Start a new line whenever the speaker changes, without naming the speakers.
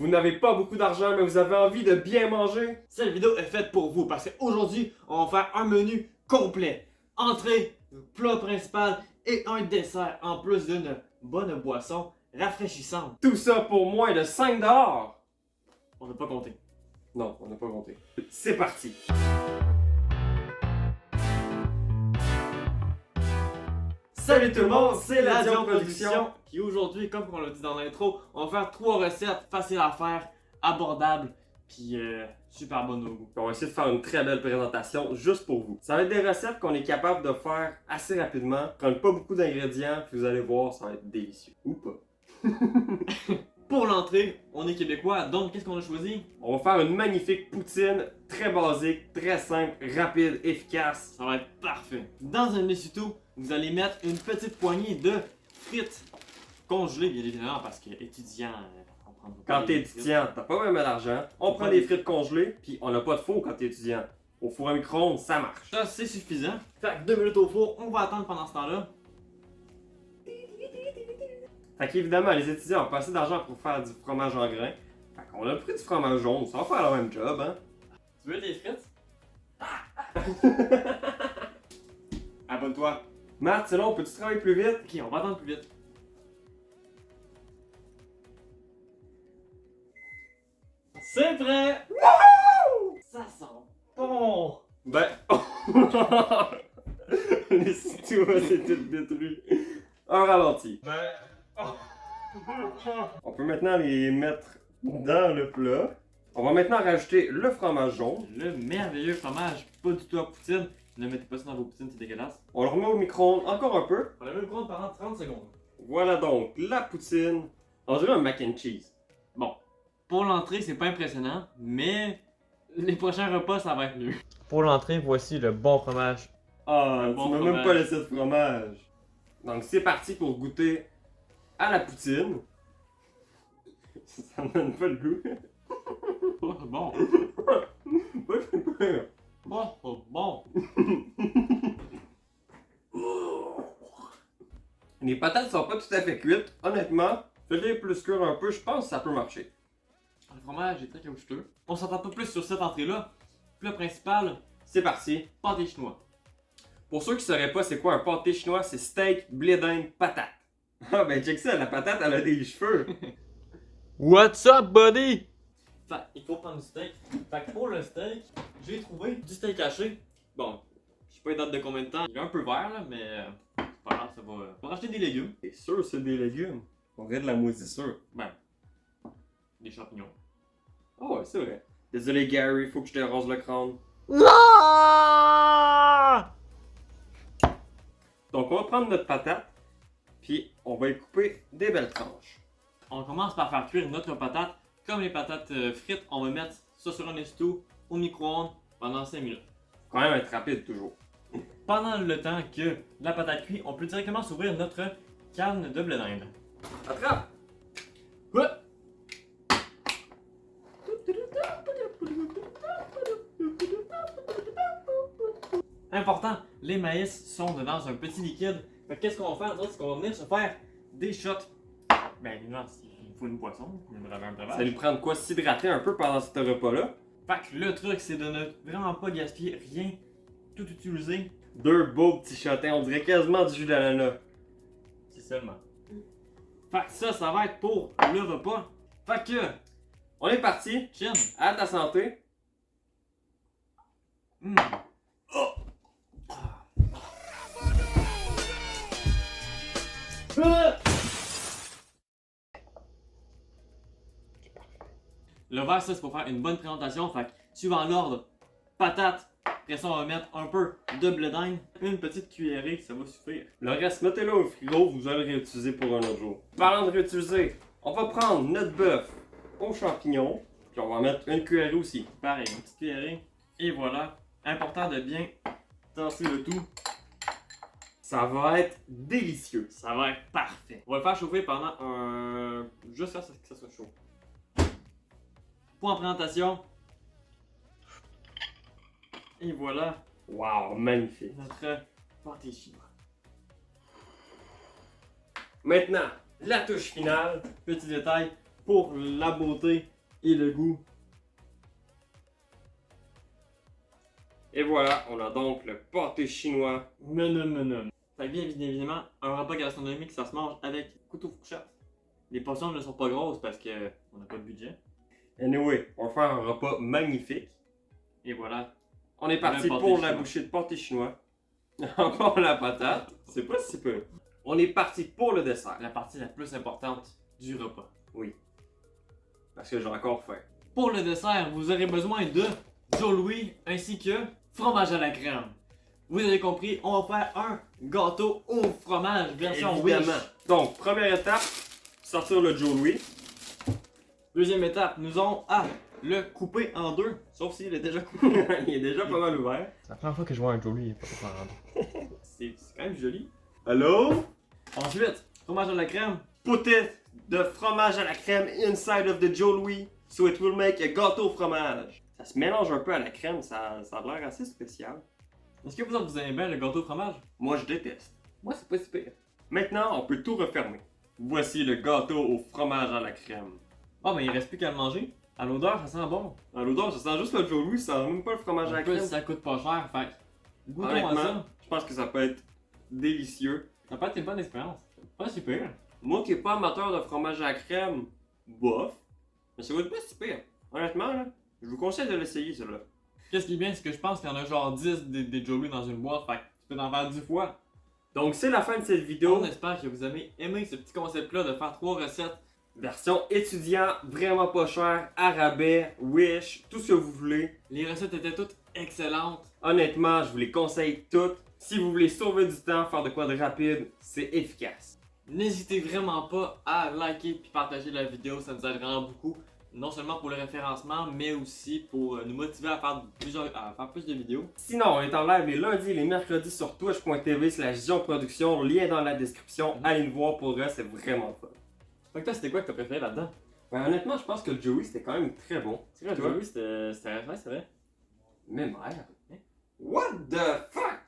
Vous n'avez pas beaucoup d'argent, mais vous avez envie de bien manger?
Cette vidéo est faite pour vous parce qu'aujourd'hui, on va faire un menu complet. Entrée, plat principal et un dessert en plus d'une bonne boisson rafraîchissante.
Tout ça pour moins de 5 $.
On n'a pas compté.
Non, on n'a pas compté. C'est parti! Salut tout le monde, c'est la Dion Production.
Qui aujourd'hui, comme on l'a dit dans l'intro, on va faire 3 recettes faciles à faire, abordables, puis super bonnes au goût.
On va essayer de faire une très belle présentation juste pour vous. Ça va être des recettes qu'on est capable de faire assez rapidement. Prendre pas beaucoup d'ingrédients, puis vous allez voir, ça va être délicieux. Ou pas.
Pour l'entrée, on est québécois, donc qu'est-ce qu'on a choisi?
On va faire une magnifique poutine, très basique, très simple, rapide, efficace.
Ça va être parfait. Dans un essuie-tout, vous allez mettre une petite poignée de frites congelées, bien évidemment, parce que étudiant, on prend pas
Quand t'es
des frites.
étudiant, t'as pas vraiment d'argent. On prend des frites congelées, puis on n'a pas de four quand t'es étudiant. Au four à micro-ondes, ça marche.
Ça, c'est suffisant. Fait que 2 minutes au four, on va attendre pendant ce temps-là.
Fait qu'évidemment, les étudiants ont pas assez d'argent pour faire du fromage en grains. Fait qu'on a pris du fromage jaune, ça va faire le même job, hein.
Tu veux des frites? Abonne-toi.
Matt, sinon, peux-tu travailler plus vite?
Ok, on va attendre plus vite. C'est prêt! Ça sent bon!
Ben, les situations c'est tout détruit. Un ralenti. On peut maintenant les mettre dans le plat. On va maintenant rajouter le fromage jaune.
Le merveilleux fromage, pas du tout à poutine. Ne mettez pas ça dans vos poutines, c'est dégueulasse.
On le remet au micro-ondes encore un peu.
On la met au micro-ondes pendant 30 secondes.
Voilà donc la poutine. On dirait un mac and cheese.
Bon, pour l'entrée, c'est pas impressionnant, mais les prochains repas, ça va être mieux. Pour l'entrée, voici le bon fromage.
Ah,
Un
tu
bon
m'as
fromage.
même pas laissé de fromage. Donc c'est parti pour goûter à la poutine. Ça me donne pas le goût.
Oh, bon.
Pas super.
Bon, oh, bon.
Les patates sont pas tout à fait cuites. Honnêtement, fais-les plus cuire un peu, je pense que ça peut marcher.
Le fromage est très caoutchouteux. On s'entend pas plus sur cette entrée-là. Plat principal,
C'est parti.
pâté chinois.
Pour ceux qui sauraient pas c'est quoi un pâté chinois, c'est steak, blé d'Inde, patate. Ah ben check ça, la patate elle a des cheveux.
What's up, buddy? Fait, il faut prendre du steak. Fait que pour le steak, j'ai trouvé du steak haché. Bon, je sais pas les dates de combien de temps. Il est un peu vert là, mais c'est pas grave, ça va. On va racheter des légumes.
C'est sûr c'est des légumes. On dirait de la moisissure.
Ben, des champignons.
Ah ouais, c'est vrai. Désolé Gary, faut que je te rase le crâne. Donc on va prendre notre patate, puis on va y couper des belles tranches.
On commence par faire cuire notre patate. Comme les patates frites, on va mettre ça sur un essuie-tout au micro-ondes pendant 5 minutes.
Faut quand même être rapide toujours.
Pendant le temps que la patate cuit, on peut directement s'ouvrir notre canne de blé d'Inde.
Attrape!
Ouais. Important, les maïs sont dans un petit liquide. Fait que qu'est-ce qu'on va faire? C'est qu'on va venir se faire des shots. Ben évidemment, il faut une boisson, un breuvage.
Ça lui prend de quoi s'hydrater un peu pendant ce repas-là.
Fait que le truc, c'est de ne vraiment pas gaspiller rien, tout utiliser.
Deux beaux petits chotins, on dirait quasiment du jus d'ananas.
C'est seulement. Fait que ça va être pour le repas. Fait que,
On est parti,
chin.
à ta santé.
Mm. Le verre, ça, c'est pour faire une bonne présentation. Fait que, suivant l'ordre, patate. Après ça, on va mettre un peu de blé d'Inde. Une petite cuillerée, ça va suffire.
Le reste, mettez-le au frigo, vous allez le réutiliser pour un autre jour. Parlant de réutiliser, on va prendre notre bœuf aux champignons, puis on va mettre une cuillerée aussi.
Pareil, une petite cuillerée. Et voilà. Important de bien tasser le tout.
Ça va être délicieux.
Ça va être parfait. On va le faire chauffer pendant juste à ce que ça soit chaud. Pour en présentation. Et voilà
Wow, magnifique.
notre pâté chinois.
Maintenant, la touche finale.
Petit détail, pour la beauté et le goût.
Et voilà, on a donc le pâté chinois.
Non. Fait que bien évidemment, un repas gastronomique, ça se mange avec couteau fourchette. Les portions ne sont pas grosses parce que on n'a pas de budget.
Anyway, on va faire un repas magnifique.
Et voilà.
On est parti
Le pâté
pour la
chinois.
bouchée de pâté chinois. Encore la patate. C'est pas si peu. On est parti pour le dessert.
La partie la plus importante du repas.
Oui. Parce que j'ai encore faim.
Pour le dessert, vous aurez besoin de Joe Louis ainsi que fromage à la crème. Vous avez compris, on va faire un gâteau au fromage version
Évidemment.
Wish.
Donc, première étape, sortir le Joe Louis.
Deuxième étape, nous allons à le couper en deux, sauf s'il est déjà coupé.
Il est déjà pas mal ouvert.
C'est la première fois que je vois un Jolie, il est pas coupé
C'est quand même joli.
Allô?
Ensuite, fromage à la crème.
Put it de fromage à la crème inside of the Joe Louis, so it will make a gâteau au fromage. Ça se mélange un peu à la crème, ça a l'air assez spécial.
Est-ce que vous aimez bien le gâteau au fromage?
Moi, je déteste.
Moi, c'est pas si pire.
Maintenant, on peut tout refermer. Voici le gâteau au fromage à la crème.
Ah, mais il reste plus qu'à le manger. À l'odeur, ça sent bon.
À l'odeur, ça sent juste le Joe Louis, ça sent même pas le fromage à la
En plus,
crème.
ça coûte pas cher, fait que goûtons à
Honnêtement,
ça.
je pense que ça peut être délicieux.
Ça peut être une bonne expérience. Pas si pire.
Moi qui est pas amateur de fromage à la crème, bof. Mais ça goûte pas si pire. Honnêtement, là, je vous conseille de l'essayer, celui-là.
Qu'est-ce qui est bien, c'est que je pense qu'il y en a genre 10 des Joe Louis dans une boîte, fait que tu peux en faire 10 fois.
Donc, c'est la fin de cette vidéo.
On espère que vous avez aimé ce petit concept-là de faire 3 recettes.
Version étudiant, vraiment pas cher, à rabais, Wish, tout ce que vous voulez.
Les recettes étaient toutes excellentes.
Honnêtement, je vous les conseille toutes. Si vous voulez sauver du temps, faire de quoi de rapide, c'est efficace.
N'hésitez vraiment pas à liker et partager la vidéo, ça nous aide vraiment beaucoup. Non seulement pour le référencement, mais aussi pour nous motiver à faire plus de vidéos.
Sinon, on est en live les lundis et les mercredis sur twitch.tv/Vision Production, lien dans la description. Allez nous voir pour eux, c'est vraiment fun.
Fait que toi, c'était quoi que t'as préféré là-dedans?
Ben, honnêtement, je pense que le Joey c'était quand même très bon.
C'est vrai,
Toi?
Joe Louis, c'était vrai, c'est vrai.
Mais merde. What the fuck?